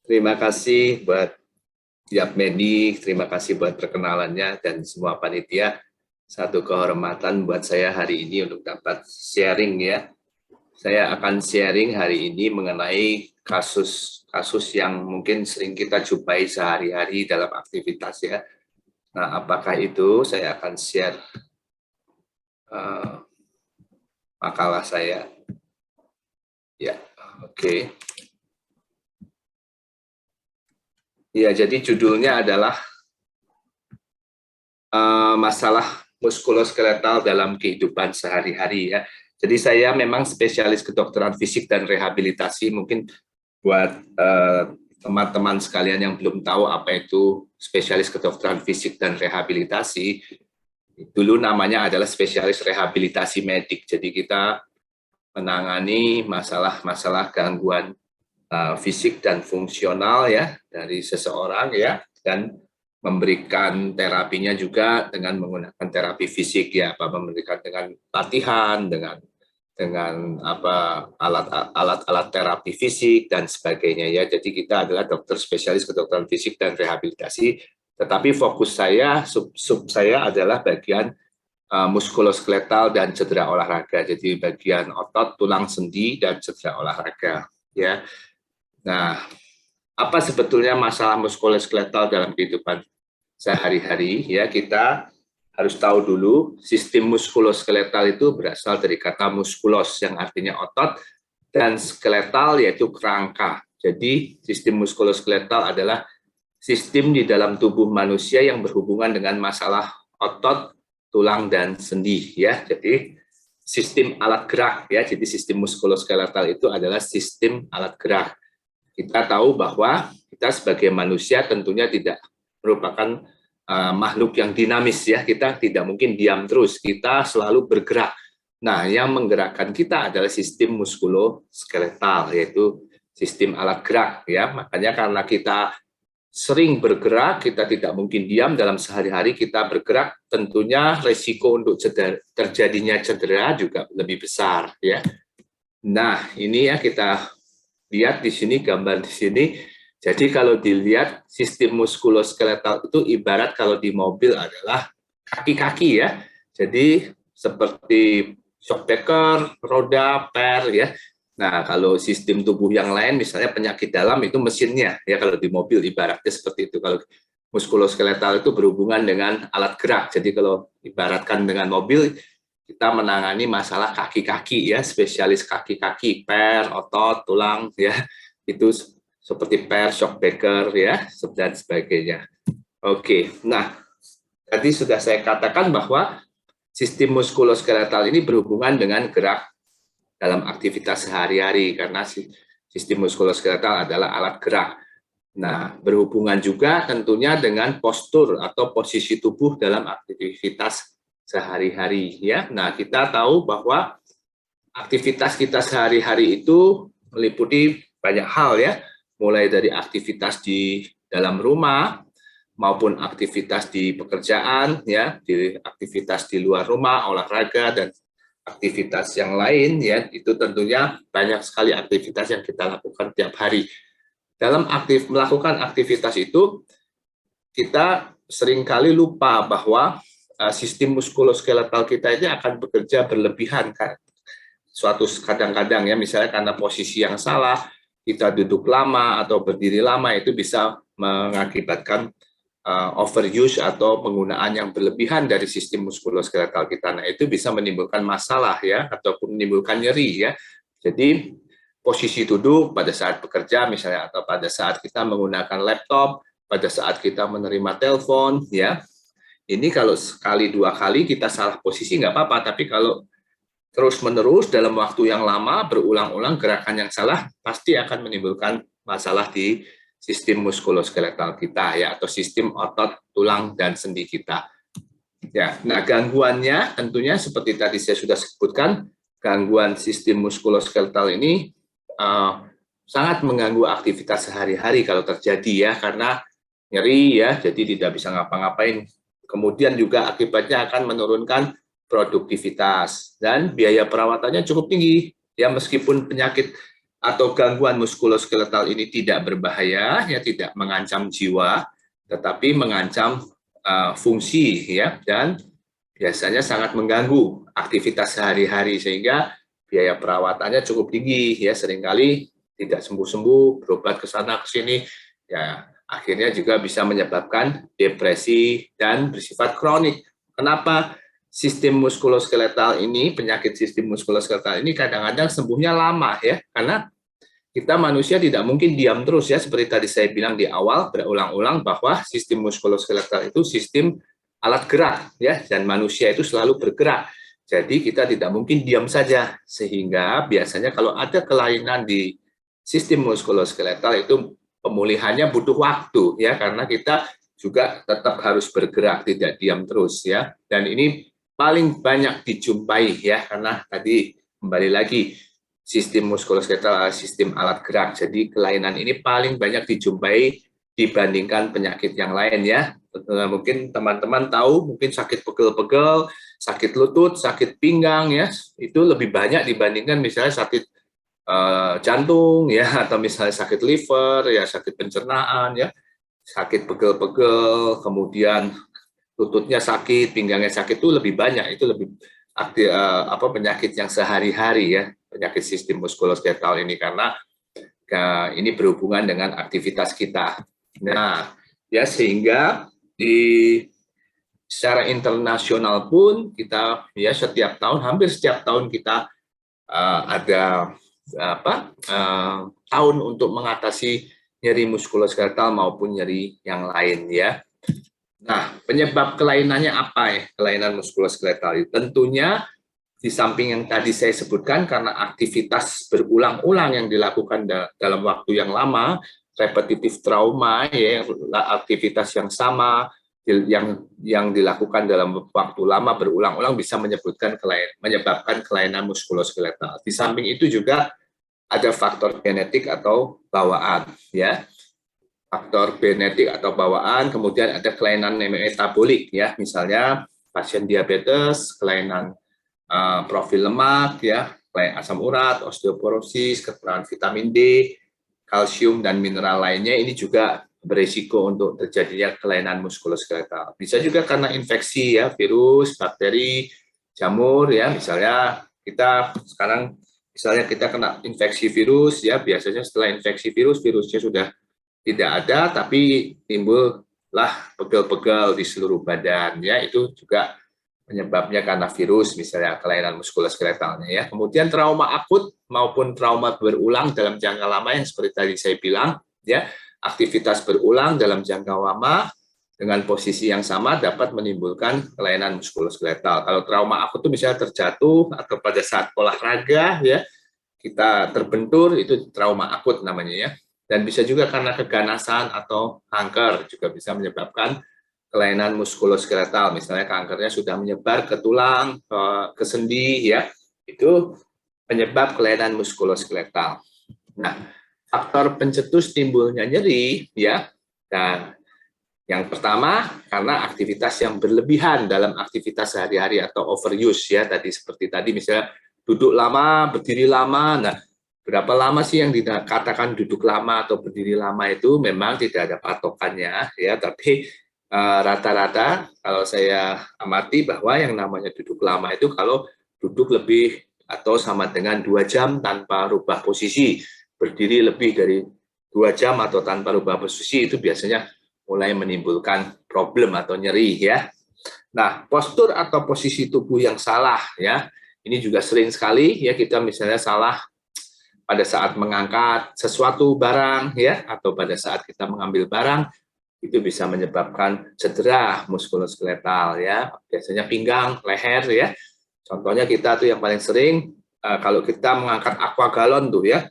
Terima kasih buat Yap Medi, terima kasih buat perkenalannya dan semua panitia. Satu kehormatan buat saya hari ini untuk dapat sharing ya. Saya akan sharing hari ini mengenai kasus-kasus yang mungkin sering kita jumpai sehari-hari dalam aktivitas ya. Nah, apakah itu saya akan share makalah saya. Ya, oke. Ya, jadi judulnya adalah masalah muskuloskeletal dalam kehidupan sehari-hari ya. Jadi saya memang spesialis kedokteran fisik dan rehabilitasi. Mungkin buat teman-teman sekalian yang belum tahu apa itu spesialis kedokteran fisik dan rehabilitasi, dulu namanya adalah spesialis rehabilitasi medik. Jadi kita menangani masalah-masalah gangguan fisik dan fungsional ya dari seseorang ya, dan memberikan terapinya juga dengan menggunakan terapi fisik ya, apa memberikan dengan latihan, dengan apa alat-alat terapi fisik dan sebagainya ya. Jadi kita adalah dokter spesialis kedokteran fisik dan rehabilitasi, tetapi fokus saya sub saya adalah bagian muskuloskeletal dan cedera olahraga. Jadi bagian otot, tulang sendi dan cedera olahraga ya. Nah, apa sebetulnya masalah muskuloskeletal dalam kehidupan sehari-hari ya? Kita harus tahu dulu sistem muskuloskeletal itu berasal dari kata muskulos yang artinya otot dan skeletal yaitu kerangka. Jadi sistem muskuloskeletal adalah sistem di dalam tubuh manusia yang berhubungan dengan masalah otot, tulang dan sendi ya. Jadi sistem alat gerak ya. Jadi sistem muskuloskeletal itu adalah sistem alat gerak. Kita tahu bahwa kita sebagai manusia tentunya tidak merupakan makhluk yang dinamis ya, kita tidak mungkin diam terus, kita selalu bergerak. Nah, yang menggerakkan kita adalah sistem muskuloskeletal, yaitu sistem alat gerak ya. Makanya karena kita sering bergerak, kita tidak mungkin diam dalam sehari-hari kita bergerak, tentunya resiko untuk terjadinya cedera juga lebih besar ya. Nah, ini ya kita lihat di sini, gambar di sini. Jadi kalau dilihat sistem muskuloskeletal itu ibarat kalau di mobil adalah kaki-kaki ya. Jadi seperti shock breaker, roda, per ya. Nah, kalau sistem tubuh yang lain misalnya penyakit dalam itu mesinnya ya, kalau di mobil ibaratnya seperti itu. Kalau muskuloskeletal itu berhubungan dengan alat gerak. Jadi kalau ibaratkan dengan mobil, kita menangani masalah kaki-kaki ya, spesialis kaki-kaki, per, otot, tulang ya, itu seperti per, shock breaker ya, dan sebagainya. Oke, nah tadi sudah saya katakan bahwa sistem muskuloskeletal ini berhubungan dengan gerak dalam aktivitas sehari-hari karena sistem muskuloskeletal adalah alat gerak. Nah, berhubungan juga tentunya dengan postur atau posisi tubuh dalam aktivitas sehari-hari ya. Nah, kita tahu bahwa aktivitas kita sehari-hari itu meliputi banyak hal ya, mulai dari aktivitas di dalam rumah maupun aktivitas di pekerjaan ya, di aktivitas di luar rumah, olahraga dan aktivitas yang lain ya, itu tentunya banyak sekali aktivitas yang kita lakukan tiap hari. Dalam melakukan aktivitas itu kita seringkali lupa bahwa sistem muskuloskeletal kita ini akan bekerja berlebihan kan. Suatu kadang-kadang ya, misalnya karena posisi yang salah, kita duduk lama atau berdiri lama, itu bisa mengakibatkan overuse atau penggunaan yang berlebihan dari sistem muskuloskeletal kita. Nah, itu bisa menimbulkan masalah ya, ataupun menimbulkan nyeri ya. Jadi posisi duduk pada saat bekerja misalnya, atau pada saat kita menggunakan laptop, pada saat kita menerima telepon ya. Ini kalau sekali dua kali kita salah posisi nggak apa-apa, tapi kalau terus-menerus dalam waktu yang lama berulang-ulang gerakan yang salah pasti akan menimbulkan masalah di sistem muskuloskeletal kita ya, atau sistem otot, tulang dan sendi kita. Ya, nah gangguannya tentunya seperti tadi saya sudah sebutkan, gangguan sistem muskuloskeletal ini sangat mengganggu aktivitas sehari-hari kalau terjadi ya, karena nyeri ya, jadi tidak bisa ngapa-ngapain. Kemudian juga akibatnya akan menurunkan produktivitas dan biaya perawatannya cukup tinggi ya, meskipun penyakit atau gangguan muskuloskeletal ini tidak berbahaya, ya tidak mengancam jiwa, tetapi mengancam fungsi ya, dan biasanya sangat mengganggu aktivitas sehari-hari sehingga biaya perawatannya cukup tinggi ya, seringkali tidak sembuh-sembuh, berobat ke sana ke sini ya, akhirnya juga bisa menyebabkan depresi dan bersifat kronik. Kenapa? Sistem muskuloskeletal ini, penyakit sistem muskuloskeletal ini kadang-kadang sembuhnya lama ya, karena kita manusia tidak mungkin diam terus ya, seperti tadi saya bilang di awal berulang-ulang bahwa sistem muskuloskeletal itu sistem alat gerak ya, dan manusia itu selalu bergerak. Jadi kita tidak mungkin diam saja, sehingga biasanya kalau ada kelainan di sistem muskuloskeletal itu pemulihannya butuh waktu ya, karena kita juga tetap harus bergerak, tidak diam terus ya. Dan ini paling banyak dijumpai ya, karena tadi kembali lagi sistem muskuloskeletal adalah sistem alat gerak. Jadi kelainan ini paling banyak dijumpai dibandingkan penyakit yang lain ya. Mungkin teman-teman tahu, mungkin sakit pegel-pegel, sakit lutut, sakit pinggang ya, itu lebih banyak dibandingkan misalnya sakit jantung ya, atau misalnya sakit liver ya, sakit pencernaan ya, sakit pegel-pegel, kemudian lututnya sakit, pinggangnya sakit, itu lebih banyak, itu lebih aktif, penyakit yang sehari-hari ya, penyakit sistem muskuloskeletal ini, karena ini berhubungan dengan aktivitas kita. Nah, ya sehingga secara internasional pun kita ya setiap tahun, hampir setiap tahun kita ada tahun untuk mengatasi nyeri muskuloskeletal maupun nyeri yang lain ya. Nah, penyebab kelainannya apa ya? Kelainan muskuloskeletal itu tentunya di samping yang tadi saya sebutkan, karena aktivitas berulang-ulang yang dilakukan dalam waktu yang lama, repetitif trauma ya, aktivitas yang sama yang dilakukan dalam waktu lama berulang-ulang bisa menyebabkan kelainan muskuloskeletal. Di samping itu juga ada faktor genetik atau bawaan ya. Faktor genetik atau bawaan, kemudian ada kelainan metabolik ya, misalnya pasien diabetes, kelainan profil lemak ya, kelainan asam urat, osteoporosis, kekurangan vitamin D, kalsium dan mineral lainnya, ini juga berisiko untuk terjadinya kelainan muskuloskeletal. Bisa juga karena infeksi ya, virus, bakteri, jamur ya, misalnya kita sekarang misalnya kita kena infeksi virus ya, biasanya setelah infeksi virus, virusnya sudah tidak ada, tapi timbullah pegel-pegel di seluruh badan ya, itu juga penyebabnya karena virus, misalnya kelainan muskuloskeletalnya ya. Kemudian trauma akut maupun trauma berulang dalam jangka lama yang seperti tadi saya bilang ya, aktivitas berulang dalam jangka lama dengan posisi yang sama dapat menimbulkan kelainan muskuloskeletal. Kalau trauma akut itu misalnya terjatuh atau pada saat olahraga ya, kita terbentur, itu trauma akut namanya ya. Dan bisa juga karena keganasan atau kanker juga bisa menyebabkan kelainan muskuloskeletal, misalnya kankernya sudah menyebar ke tulang, ke sendi ya, itu penyebab kelainan muskuloskeletal. Nah, faktor pencetus timbulnya nyeri ya, dan yang pertama karena aktivitas yang berlebihan dalam aktivitas sehari-hari atau overuse ya, tadi seperti tadi misalnya duduk lama, berdiri lama. Nah, berapa lama sih yang dikatakan duduk lama atau berdiri lama itu memang tidak ada patokannya ya, tapi rata-rata kalau saya amati bahwa yang namanya duduk lama itu kalau duduk lebih atau sama dengan 2 jam tanpa rubah posisi, berdiri lebih dari 2 jam atau tanpa rubah posisi, itu biasanya mulai menimbulkan problem atau nyeri ya. Nah, postur atau posisi tubuh yang salah ya, ini juga sering sekali ya, kita misalnya salah pada saat mengangkat sesuatu barang ya, atau pada saat kita mengambil barang, itu bisa menyebabkan cedera muskuloskeletal ya, biasanya pinggang, leher ya. Contohnya kita tuh yang paling sering kalau kita mengangkat aqua galon tuh ya,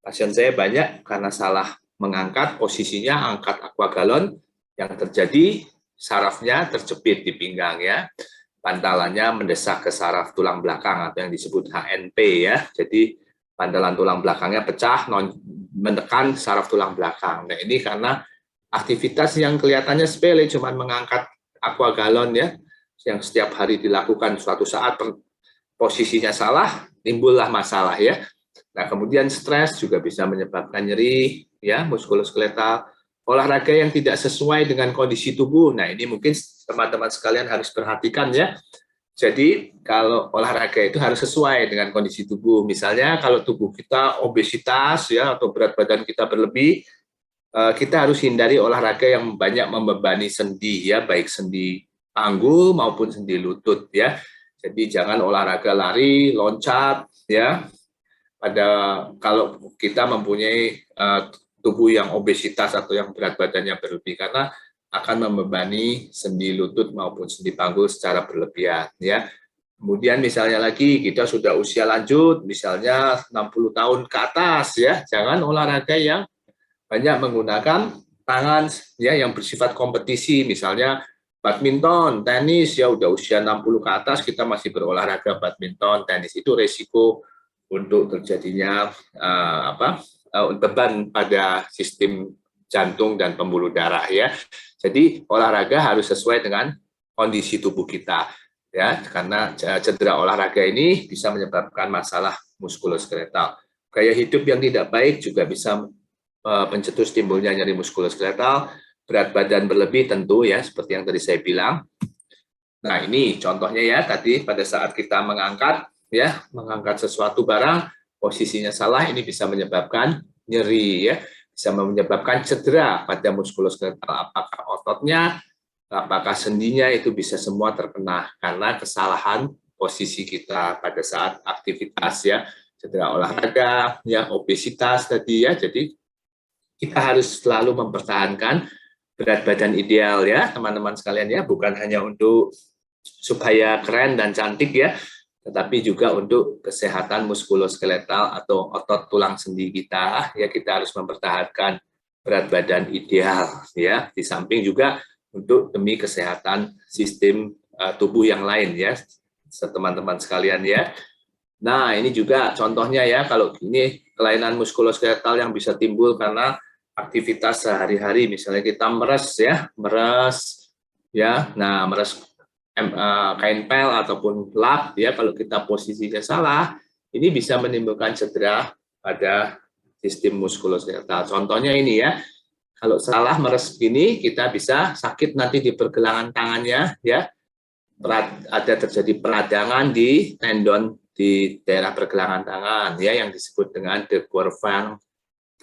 pasien saya banyak karena salah mengangkat posisinya, angkat aqua galon, yang terjadi sarafnya terjepit di pinggang ya, pantalannya mendesak ke saraf tulang belakang atau yang disebut HNP ya, jadi pantalan tulang belakangnya pecah, menekan saraf tulang belakang. Nah, ini karena aktivitas yang kelihatannya sepele, cuma mengangkat aqua galon ya, yang setiap hari dilakukan, suatu saat posisinya salah, timbullah masalah ya. Nah, kemudian stres juga bisa menyebabkan nyeri ya muskuloskeletal. Olahraga yang tidak sesuai dengan kondisi tubuh. Nah, ini mungkin teman-teman sekalian harus perhatikan ya. Jadi, kalau olahraga itu harus sesuai dengan kondisi tubuh. Misalnya kalau tubuh kita obesitas ya atau berat badan kita berlebih, kita harus hindari olahraga yang banyak membebani sendi ya, baik sendi panggul maupun sendi lutut ya. Jadi jangan olahraga lari, loncat ya. Kalau kita mempunyai tubuh yang obesitas atau yang berat badannya berlebih, karena akan membebani sendi lutut maupun sendi panggul secara berlebihan ya. Kemudian misalnya lagi kita sudah usia lanjut, misalnya 60 tahun ke atas ya, jangan olahraga yang banyak menggunakan tangan ya yang bersifat kompetisi, misalnya badminton, tenis ya udah usia 60 ke atas kita masih berolahraga badminton, tenis, itu resiko untuk terjadinya beban pada sistem jantung dan pembuluh darah ya. Jadi olahraga harus sesuai dengan kondisi tubuh kita ya, karena cedera olahraga ini bisa menyebabkan masalah muskuloskeletal. Gaya hidup yang tidak baik juga bisa pencetus timbulnya nyeri muskuloskeletal, berat badan berlebih tentu ya, seperti yang tadi saya bilang. Nah, ini contohnya ya, tadi pada saat kita mengangkat sesuatu barang, posisinya salah, ini bisa menyebabkan nyeri ya, bisa menyebabkan cedera pada muskuloskeletal, apakah ototnya, apakah sendinya, itu bisa semua terkena karena kesalahan posisi kita pada saat aktivitas ya, cedera olahraga, ya obesitas tadi ya. Jadi kita harus selalu mempertahankan berat badan ideal ya teman-teman sekalian ya, bukan hanya untuk supaya keren dan cantik ya, tetapi juga untuk kesehatan muskuloskeletal atau otot tulang sendi kita ya, kita harus mempertahankan berat badan ideal ya, di samping juga untuk demi kesehatan sistem tubuh yang lain ya teman-teman sekalian ya. Nah, ini juga contohnya ya, kalau ini kelainan muskuloskeletal yang bisa timbul karena aktivitas sehari-hari, misalnya kita meres ya, nah meres kain pel ataupun lap ya, kalau kita posisinya salah, ini bisa menimbulkan cedera pada sistem muskuloskeletal. Contohnya ini ya, kalau salah meres gini, kita bisa sakit nanti di pergelangan tangannya ya, ada terjadi peradangan di tendon di daerah pergelangan tangan ya, yang disebut dengan de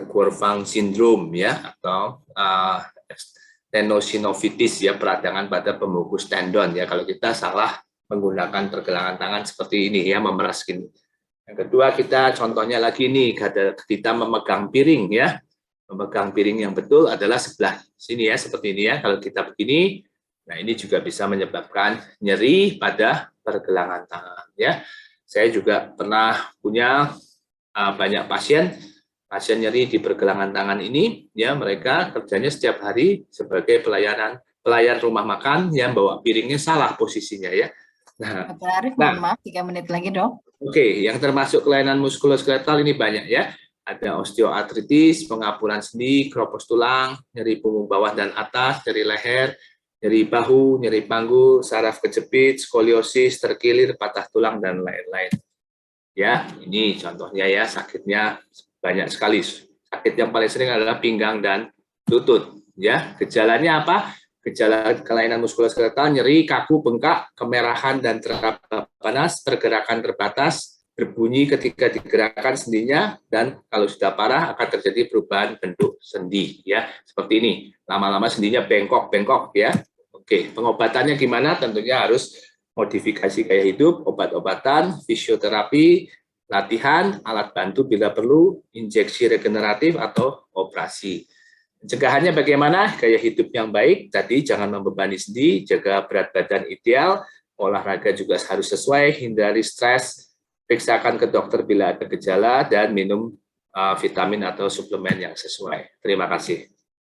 Quervain syndrome ya, atau tendinovitis ya, peradangan pada pembungkus tendon ya, kalau kita salah menggunakan pergelangan tangan seperti ini ya, memeras gini. Yang kedua, kita contohnya lagi nih, kita memegang piring ya, memegang piring yang betul adalah sebelah sini ya, seperti ini ya, kalau kita begini, nah ini juga bisa menyebabkan nyeri pada pergelangan tangan ya. Saya juga pernah punya banyak pasien nyeri di pergelangan tangan ini ya, mereka kerjanya setiap hari sebagai pelayan rumah makan yang bawa piringnya salah posisinya ya. Nah, Dr. Arief, mohon maaf 3 menit lagi dong. Oke, yang termasuk kelainan muskuloskeletal ini banyak ya. Ada osteoartritis, pengapuran sendi, keropos tulang, nyeri punggung bawah dan atas, nyeri leher, nyeri bahu, nyeri panggul, saraf kejepit, skoliosis, terkilir, patah tulang, dan lain-lain. Ya, ini contohnya ya, sakitnya banyak sekali. Sakit yang paling sering adalah pinggang dan lutut. Ya, gejalanya apa? Gejala kelainan muskuloskeletal, nyeri, kaku, bengkak, kemerahan dan teraba panas, pergerakan terbatas, berbunyi ketika digerakkan sendinya, dan kalau sudah parah akan terjadi perubahan bentuk sendi ya, seperti ini. Lama-lama sendinya bengkok-bengkok ya. Oke, pengobatannya gimana? Tentunya harus modifikasi gaya hidup, obat-obatan, fisioterapi, latihan, alat bantu bila perlu, injeksi regeneratif atau operasi. Pencegahannya bagaimana? Gaya hidup yang baik, tadi jangan membebani sendi, jaga berat badan ideal, olahraga juga harus sesuai, hindari stres, periksakan ke dokter bila ada gejala, dan minum vitamin atau suplemen yang sesuai. Terima kasih.